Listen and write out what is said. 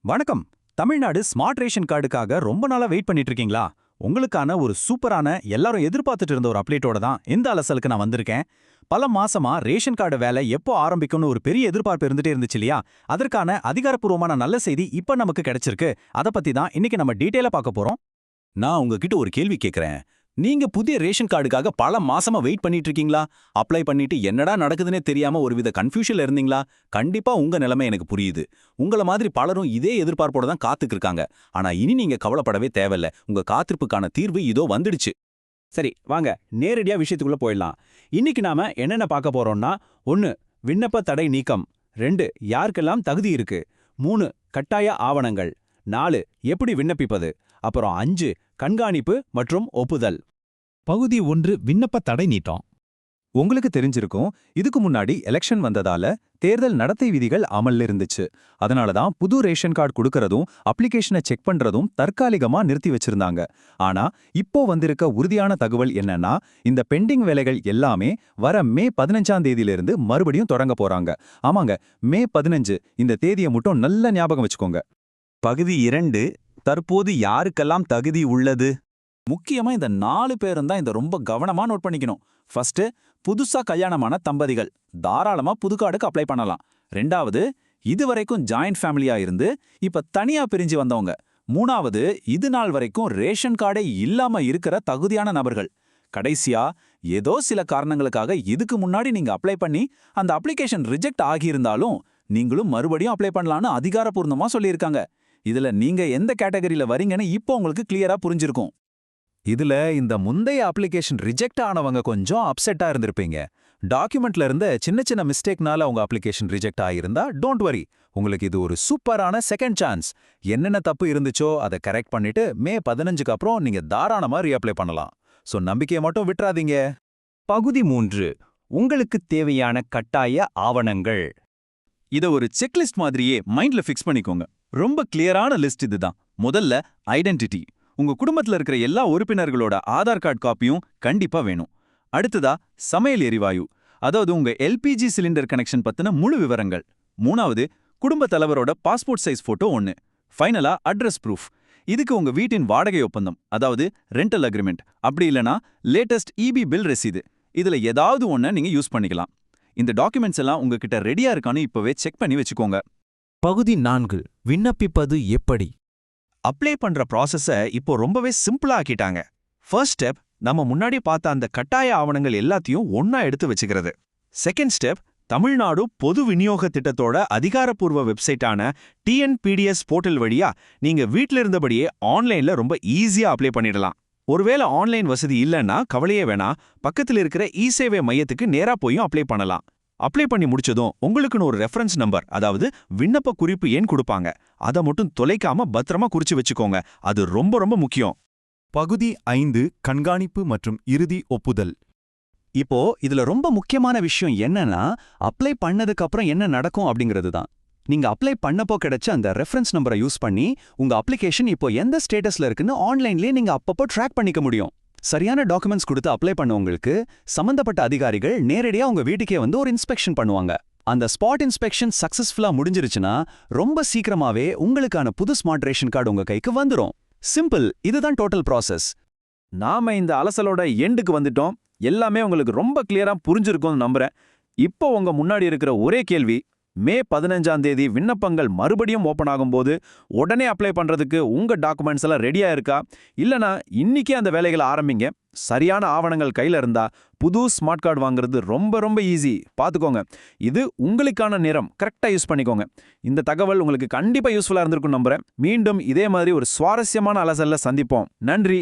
வணக்கம். Tamil Nadu smart ration கார்டுக்காக ரொம்ப நாளா வெயிட் பண்ணிட்டு இருக்கீங்களா? உங்களுக்கான ஒரு சூப்பரான எல்லாரும் எதிர்பார்த்துட்டு இருந்த ஒரு அப்டேட்டோட தான் இந்த அலசலுக்கு நான் வந்திருக்கேன். பல மாசமா ரேஷன் கார்டு வேலை எப்போ ஆரம்பிக்கும்னு ஒரு பெரிய எதிர்பார்ப்பு இருந்துட்டே இருந்துச்சு இல்லையா? அதற்கான அதிகாரப்பூர்வமான நல்ல செய்தி இப்ப நமக்கு கிடைச்சிருக்கு. அத பத்தி தான் இன்னைக்கு நம்ம டீடைலா பார்க்க போறோம். நான் உங்ககிட்ட ஒரு கேள்வி கேட்கறேன். நீங்க புதிய ரேஷன் கார்டுக்காக பல மாசமா வெயிட் பண்ணிட்டு இருக்கீங்களா? அப்ளை பண்ணிட்டு என்னடா நடக்குதுன்னே தெரியாம ஒருவித கன்ஃபியூஷன்ல இருந்தீங்களா? கண்டிப்பா உங்க நிலைமை எனக்கு புரியுது. உங்கள மாதிரி பலரும் இதே எதிர்பார்ப்போட தான் காத்துக்கு இருக்காங்க. ஆனா இனி நீங்க கவலைப்படவே தேவையில்ல. உங்க காத்திருப்புக்கான தீர்வு இதோ வந்துடுச்சு. சரி வாங்க நேரடியா விஷயத்துக்குள்ள போயிடலாம். இன்னைக்கு நாம என்னென்ன பார்க்க போறோம்னா, 1 விண்ணப்ப தடை நீக்கம், 2 யாருக்கெல்லாம் தகுதி இருக்கு, 3 கட்டாய ஆவணங்கள், 4 எப்படி விண்ணப்பிப்பது, அப்புறம் 5 கண்காணிப்பு மற்றும் ஒப்புதல். பகுதி 1 விண்ணப்ப தடை நீட்டம். உங்களுக்கு தெரிஞ்சிருக்கும், இதுக்கு முன்னாடி எலெக்ஷன் வந்ததால தேர்தல் நடத்தை விதிகள் அமல்ல இருந்துச்சு. அதனால தான் புது ரேஷன் கார்டு கொடுக்கறதும் அப்ளிகேஷனை செக் பண்றதும் தற்காலிகமா நிறுத்தி வச்சிருந்தாங்க. ஆனா இப்போ வந்திருக்க உறுதியான தகவல் என்னன்னா, இந்த பெண்டிங் வேலைகள் எல்லாமே வர மே 15ஆம் தேதியிலிருந்து மறுபடியும் தொடங்க போறாங்க. ஆமாங்க, மே 15 இந்த தேதியை மட்டும் நல்ல ஞாபகம் வச்சுக்கோங்க. பகுதி 2 தற்போது யாருக்கெல்லாம் தகுதி உள்ளது? முக்கியமா இந்த 4 பேரும் தான் இதை ரொம்ப கவனமா நோட் பண்ணிக்கணும். ஃபர்ஸ்ட், புதுசா கல்யாணமான தம்பதிகள் தாராளமா புது கார்டுக்கு அப்ளை பண்ணலாம். 2வது, இதுவரைக்கும் ஜாயிண்ட் ஃபேமிலியா இருந்து இப்ப தனியா பிரிஞ்சு வந்தவங்க. 3வது, இது நாள் வரைக்கும் ரேஷன் கார்டே இல்லாம இருக்கிற தகுதியான நபர்கள். கடைசியா, ஏதோ சில காரணங்களுக்காக இதுக்கு முன்னாடி நீங்க அப்ளை பண்ணி அந்த அப்ளிகேஷன் ரிஜெக்ட் ஆகியிருந்தாலும் நீங்களும் மறுபடியும் அப்ளை பண்ணலான்னு அதிகாரப்பூர்வமா சொல்லியிருக்காங்க. இதுல நீங்க எந்த கேட்டகரியில வரீங்கன்னு இப்போ உங்களுக்கு கிளியரா புரிஞ்சிருக்கும். இதுல இந்த முந்தைய அப்ளிகேஷன் ரிஜெக்ட் ஆனவங்க கொஞ்சம் அப்செட்டா இருந்திருப்பீங்க. டாக்குமெண்ட்ல இருந்த சின்ன சின்ன மிஸ்டேக்னால உங்க அப்ளிகேஷன் ரிஜெக்ட் ஆகியிருந்தா டோன்ட் வரி. உங்களுக்கு இது ஒரு சூப்பரான செகண்ட் சான்ஸ். என்னென்ன தப்பு இருந்துச்சோ அதை கரெக்ட் பண்ணிட்டு மே 15க்கு அப்புறம் நீங்க தாராளமா ரீஅப்ளை பண்ணலாம். சோ நம்பிக்கையை மட்டும் விட்டுறாதீங்க. பகுதி 3 உங்களுக்கு தேவையான கட்டாய ஆவணங்கள். இத ஒரு செக்லிஸ்ட் மாதிரியே மைண்ட்ல ஃபிக்ஸ் பண்ணிக்கோங்க. ரொம்ப கிளியரான லிஸ்ட் இதுதான். முதல்ல ஐடென்டிட்டி. உங்க குடும்பத்துல இருக்கிற எல்லா உறுப்பினர்களோட ஆதார் கார்டு காப்பியும் கண்டிப்பா வேணும். அடுத்ததா சமையல் எரிவாயு, அதாவது உங்க எல்பிஜி சிலிண்டர் கனெக்ஷன் பத்தின முழு விவரங்கள். 3வது, குடும்ப தலைவரோட பாஸ்போர்ட் சைஸ் போட்டோ 1. ஃபைனலா அட்ரஸ் ப்ரூஃப். இதுக்கு உங்க வீட்டின் வாடகை ஒப்பந்தம், அதாவது ரெண்டல் அக்ரிமெண்ட், அப்படி இல்லனா லேட்டஸ்ட் இபி பில் ரசீது. இதுல ஏதாவது ஒண்ண நீங்க யூஸ் பண்ணிக்கலாம். இந்த டாக்குமெண்ட்ஸ் எல்லாம் உங்ககிட்ட ரெடியா இருக்கான்னு இப்பவே செக் பண்ணி வச்சுக்கோங்க. பகுதி 4 விண்ணப்பிப்பது எப்படி? அப்ளை பண்ற ப்ராசஸ இப்போ ரொம்பவே சிம்பிளா ஆக்கிட்டாங்க. ஃபர்ஸ்ட் ஸ்டெப், நம்ம முன்னாடி பார்த்த அந்த கட்டாய ஆவணங்கள் எல்லாத்தையும் ஒண்ணா எடுத்து வச்சுக்கிறது. செகண்ட் ஸ்டெப், தமிழ்நாடு பொது விநியோக திட்டத்தோட அதிகாரப்பூர்வ வெப்சைட்டான டிஎன்பிடிஎஸ் போர்ட்டல் வழியா நீங்க வீட்ல இருந்தபடியே ஆன்லைன்ல ரொம்ப ஈஸியா அப்ளை பண்ணிடலாம். ஒருவேளை ஆன்லைன் வசதி இல்லைன்னா கவலையே வேணாம், பக்கத்தில் இருக்கிற இ-சேவை மையத்துக்கு நேரா போயும் அப்ளை பண்ணலாம். அப்ளை பண்ணி முடிச்சதும் உங்களுக்குன்னு ஒரு ரெஃபரன்ஸ் நம்பர், அதாவது விண்ணப்ப குறிப்பு எண் கொடுப்பாங்க. அதை மட்டும் தொலைக்காம பத்திரமா குறிச்சு வச்சுக்கோங்க. அது ரொம்ப ரொம்ப முக்கியம். பகுதி 5 கண்காணிப்பு மற்றும் இறுதி ஒப்புதல். இப்போ இதுல ரொம்ப முக்கியமான விஷயம் என்னன்னா, அப்ளை பண்ணதுக்கு அப்புறம் என்ன நடக்கும் அப்படிங்கிறது தான். நீங்க அப்ளை பண்ணப்போ கிடைச்ச அந்த ரெஃபரன்ஸ் நம்பரை யூஸ் பண்ணி உங்க அப்ளிகேஷன் இப்போ எந்த ஸ்டேட்டஸ்ல இருக்குன்னு ஆன்லைன்லயே நீங்க அப்பப்போ ட்ராக் பண்ணிக்க முடியும். சரியான டாக்குமெண்ட்ஸ் கொடுத்து அப்ளை பண்ணவங்களுக்கு சம்பந்தப்பட்ட அதிகாரிகள் நேரடியா உங்க வீட்டுக்கே வந்து ஒரு இன்ஸ்பெக்ஷன் பண்ணுவாங்க. அந்த ஸ்பாட் இன்ஸ்பெக்ஷன் சக்சஸ்ஃபுல்லா முடிஞ்சிருச்சுன்னா ரொம்ப சீக்கிரமாவே உங்களுக்கான புது ஸ்மார்ட் ரேஷன் கார்டு உங்க கைக்கு வந்துரும். சிம்பிள். இதுதான் டோட்டல் ப்ராசஸ். நாம இந்த அலசலோட எண்டுக்கு வந்துட்டோம். எல்லாமே உங்களுக்கு ரொம்ப கிளியரா புரிஞ்சிருக்கும்னு நம்புறேன். இப்போ உங்க முன்னாடி இருக்கிற ஒரே கேள்வி, மே 15ஆம் தேதி விண்ணப்பங்கள் மறுபடியும் ஓபன் ஆகும்போது உடனே அப்ளை பண்றதுக்கு உங்க டாக்குமெண்ட்ஸ் எல்லாம் ரெடியா இருக்கா? இல்லனா இன்னைக்கே அந்த வேலைகளை ஆரம்பிங்க. சரியான ஆவணங்கள் கையில இருந்தா புது ஸ்மார்ட் கார்டு வாங்குறது ரொம்ப ரொம்ப ஈஸி. பாத்துக்கோங்க, இது உங்களுக்கான நேரம். கரெக்டா யூஸ் பண்ணிக்கோங்க. இந்த தகவல் உங்களுக்கு கண்டிப்பா யூஸ்ஃபுல்லா இருந்திருக்கும் நம்புறேன். மீண்டும் இதே மாதிரி ஒரு சுவாரஸ்யமான அலசல்ல சந்திப்போம். நன்றி.